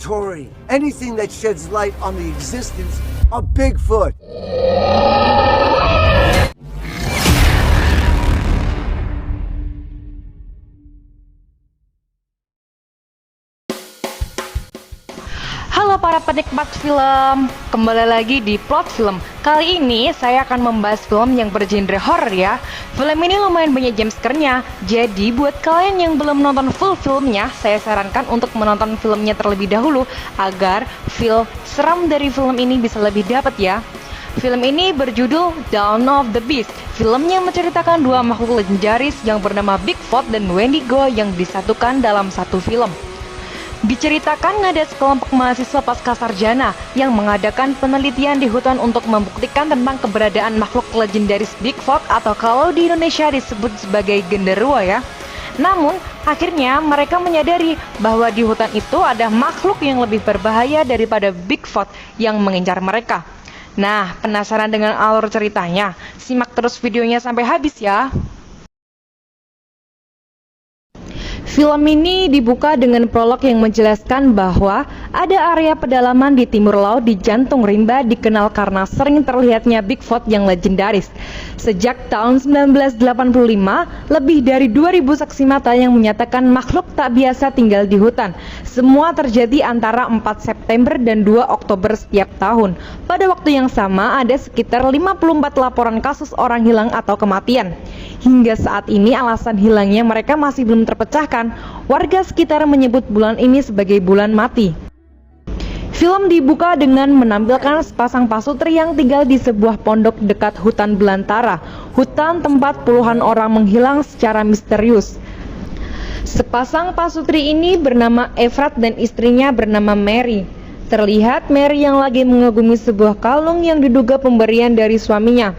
laboratory, anything that sheds light on the existence of Bigfoot. Halo para penikmat film, kembali lagi di Plot Film. Kali ini saya akan membahas film yang bergenre horror ya. Film ini lumayan banyak jumpscare-nya, jadi buat kalian yang belum nonton full filmnya, saya sarankan untuk menonton filmnya terlebih dahulu agar feel seram dari film ini bisa lebih dapat ya. Film ini berjudul Dawn of the Beast. Filmnya menceritakan dua makhluk legendaris yang bernama Bigfoot dan Wendigo yang disatukan dalam satu film. Diceritakan ada sekelompok mahasiswa pasca sarjana yang mengadakan penelitian di hutan untuk membuktikan tentang keberadaan makhluk legendaris Bigfoot atau kalau di Indonesia disebut sebagai genderuwo ya. Namun, akhirnya mereka menyadari bahwa di hutan itu ada makhluk yang lebih berbahaya daripada Bigfoot yang mengincar mereka. Nah, penasaran dengan alur ceritanya? Simak terus videonya sampai habis ya. Film ini dibuka dengan prolog yang menjelaskan bahwa ada area pedalaman di timur laut di jantung rimba dikenal karena sering terlihatnya Bigfoot yang legendaris. Sejak tahun 1985, lebih dari 2000 saksi mata yang menyatakan makhluk tak biasa tinggal di hutan. Semua terjadi antara 4 September dan 2 Oktober setiap tahun. Pada waktu yang sama, ada sekitar 54 laporan kasus orang hilang atau kematian. Hingga saat ini alasan hilangnya mereka masih belum terpecahkan. Warga sekitar menyebut bulan ini sebagai bulan mati. Film dibuka dengan menampilkan sepasang pasutri yang tinggal di sebuah pondok dekat hutan belantara, hutan tempat puluhan orang menghilang secara misterius. Sepasang pasutri ini bernama Efrat dan istrinya bernama Mary. Terlihat Mary yang lagi mengagumi sebuah kalung yang diduga pemberian dari suaminya.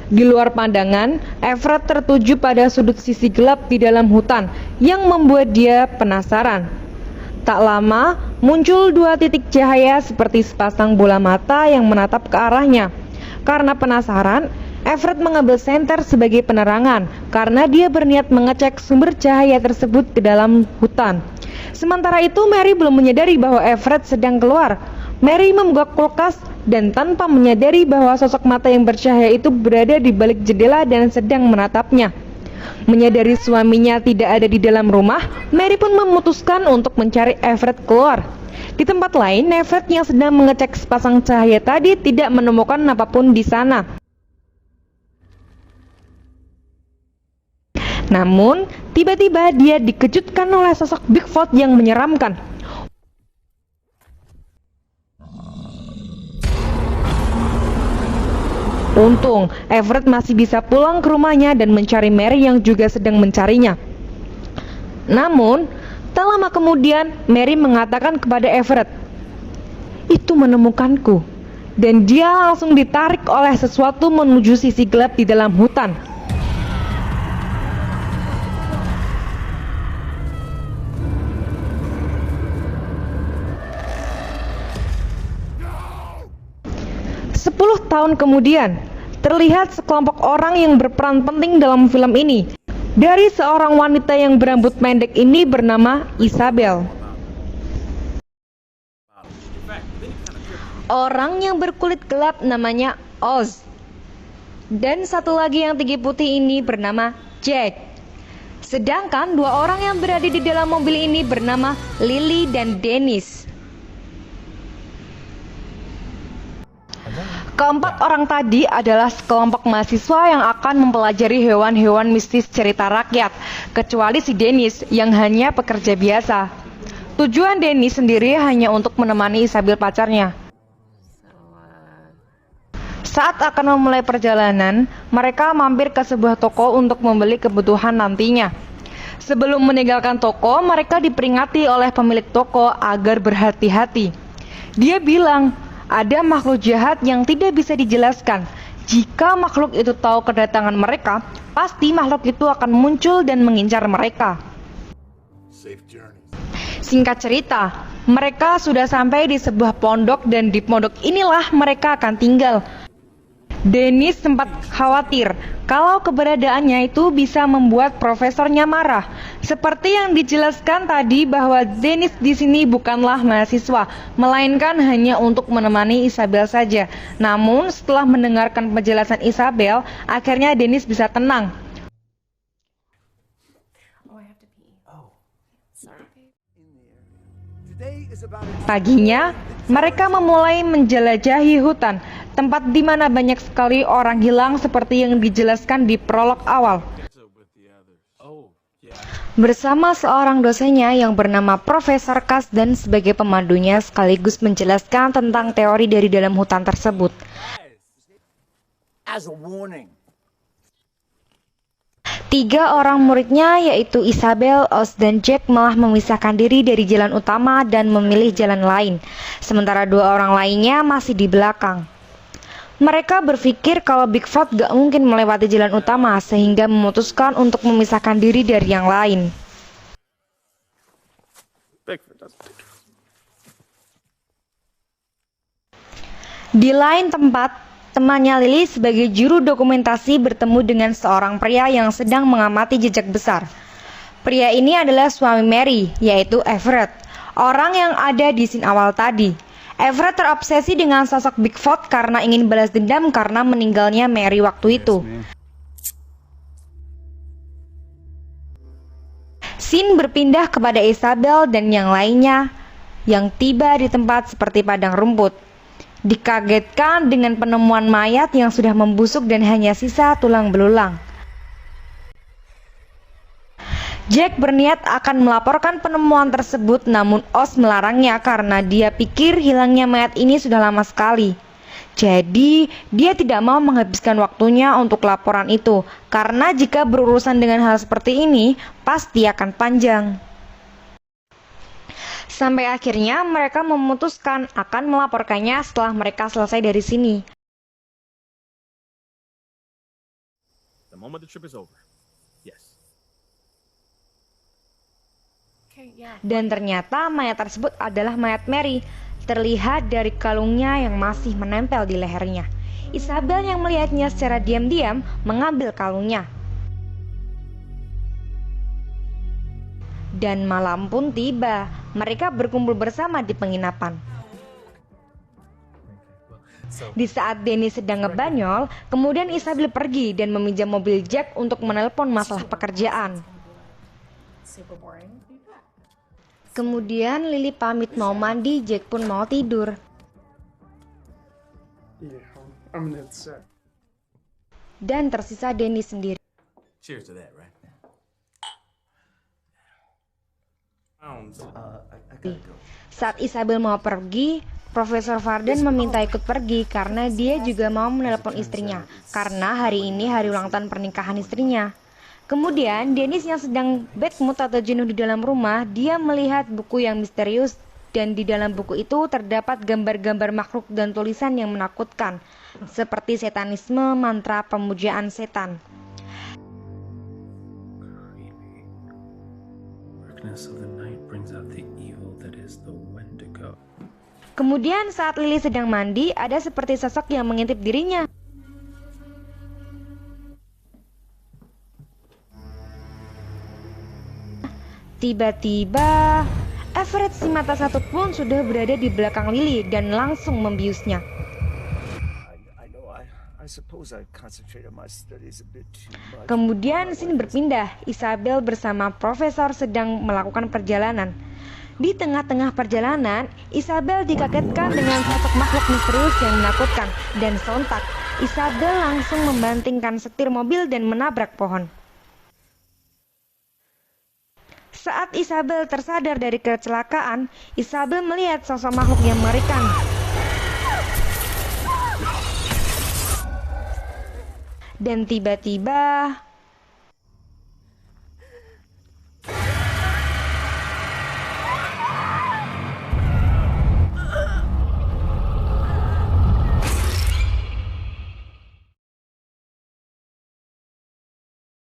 Di luar pandangan, Efrat tertuju pada sudut sisi gelap di dalam hutan yang membuat dia penasaran. Tak lama, muncul dua titik cahaya seperti sepasang bola mata yang menatap ke arahnya. Karena penasaran, Efrat mengambil senter sebagai penerangan karena dia berniat mengecek sumber cahaya tersebut ke dalam hutan. Sementara itu, Mary belum menyadari bahwa Efrat sedang keluar. Mary membuka kulkas dan tanpa menyadari bahwa sosok mata yang bercahaya itu berada di balik jendela dan sedang menatapnya. Menyadari suaminya tidak ada di dalam rumah, Mary pun memutuskan untuk mencari Everett keluar. Di tempat lain, Everett yang sedang mengecek sepasang cahaya tadi tidak menemukan apapun di sana. Namun, tiba-tiba dia dikejutkan oleh sosok Bigfoot yang menyeramkan. Untung, Everett masih bisa pulang ke rumahnya dan mencari Mary yang juga sedang mencarinya. Namun, tak lama kemudian, Mary mengatakan kepada Everett, "Itu menemukanku." Dan dia langsung ditarik oleh sesuatu menuju sisi gelap di dalam hutan. Sepuluh tahun kemudian, terlihat sekelompok orang yang berperan penting dalam film ini. Dari seorang wanita yang berambut pendek ini bernama Isabel. Orang yang berkulit gelap namanya Oz. Dan satu lagi yang tinggi putih ini bernama Jack. Sedangkan dua orang yang berada di dalam mobil ini bernama Lily dan Dennis. Keempat orang tadi adalah sekelompok mahasiswa yang akan mempelajari hewan-hewan mistis cerita rakyat, kecuali si Dennis yang hanya pekerja biasa. Tujuan Dennis sendiri hanya untuk menemani Isabel pacarnya. Saat akan memulai perjalanan, mereka mampir ke sebuah toko untuk membeli kebutuhan nantinya. Sebelum meninggalkan toko, mereka diperingati oleh pemilik toko agar berhati-hati. Dia bilang, ada makhluk jahat yang tidak bisa dijelaskan. Jika makhluk itu tahu kedatangan mereka, pasti makhluk itu akan muncul dan mengincar mereka. Singkat cerita, mereka sudah sampai di sebuah pondok dan di pondok inilah mereka akan tinggal. Dennis sempat khawatir kalau keberadaannya itu bisa membuat profesornya marah. Seperti yang dijelaskan tadi bahwa Dennis di sini bukanlah mahasiswa, melainkan hanya untuk menemani Isabel saja. Namun setelah mendengarkan penjelasan Isabel, akhirnya Dennis bisa tenang. Paginya, mereka memulai menjelajahi hutan, tempat di mana banyak sekali orang hilang seperti yang dijelaskan di prolog awal. Bersama seorang dosennya yang bernama Profesor Kasdan sebagai pemandunya sekaligus menjelaskan tentang teori dari dalam hutan tersebut. As a warning. 3 orang muridnya yaitu Isabel, Oz, dan Jack malah memisahkan diri dari jalan utama dan memilih jalan lain, sementara 2 orang lainnya masih di belakang. Mereka berpikir kalau Bigfoot gak mungkin melewati jalan utama sehingga memutuskan untuk memisahkan diri dari yang lain. Di lain tempat, temannya Lily sebagai juru dokumentasi bertemu dengan seorang pria yang sedang mengamati jejak besar. Pria ini adalah suami Mary, yaitu Everett, orang yang ada di scene awal tadi. Everett terobsesi dengan sosok Bigfoot karena ingin balas dendam karena meninggalnya Mary waktu itu. Scene berpindah kepada Isabel dan yang lainnya yang tiba di tempat seperti padang rumput. Dikagetkan dengan penemuan mayat yang sudah membusuk dan hanya sisa tulang belulang. Jack berniat akan melaporkan penemuan tersebut, namun Oz melarangnya karena dia pikir hilangnya mayat ini sudah lama sekali. Jadi, dia tidak mau menghabiskan waktunya untuk laporan itu, karena jika berurusan dengan hal seperti ini, pasti akan panjang. Sampai akhirnya mereka memutuskan akan melaporkannya setelah mereka selesai dari sini. The moment the trip is over. Yes. Dan ternyata mayat tersebut adalah mayat Mary, terlihat dari kalungnya yang masih menempel di lehernya. Isabel yang melihatnya secara diam-diam mengambil kalungnya. Dan malam pun tiba, mereka berkumpul bersama di penginapan. Di saat Dennis sedang ngebanyol, kemudian Isabel pergi dan meminjam mobil Jack untuk menelpon masalah pekerjaan. Kemudian Lily pamit mau mandi, Jack pun mau tidur. Dan tersisa Dennis sendiri. Cheers to that, right? Saat Isabel mau pergi, Profesor Varden meminta ikut pergi karena dia juga mau menelepon istrinya, karena hari ini hari ulang tahun pernikahan istrinya. Kemudian Dennis yang sedang bad mood atau jenuh di dalam rumah, dia melihat buku yang misterius dan di dalam buku itu terdapat gambar-gambar makhluk dan tulisan yang menakutkan, seperti satanisme, mantra pemujaan setan. Kemudian saat Lily sedang mandi, ada seperti sosok yang mengintip dirinya. Tiba-tiba, Everett si mata satu pun sudah berada di belakang Lily dan langsung membiusnya. Kemudian scene berpindah, Isabel bersama Profesor sedang melakukan perjalanan. Di tengah-tengah perjalanan, Isabel dikagetkan dengan sosok makhluk misterius yang menakutkan, dan sontak, Isabel langsung membantingkan setir mobil dan menabrak pohon. Saat Isabel tersadar dari kecelakaan, Isabel melihat sosok makhluk yang mengerikan. Dan tiba-tiba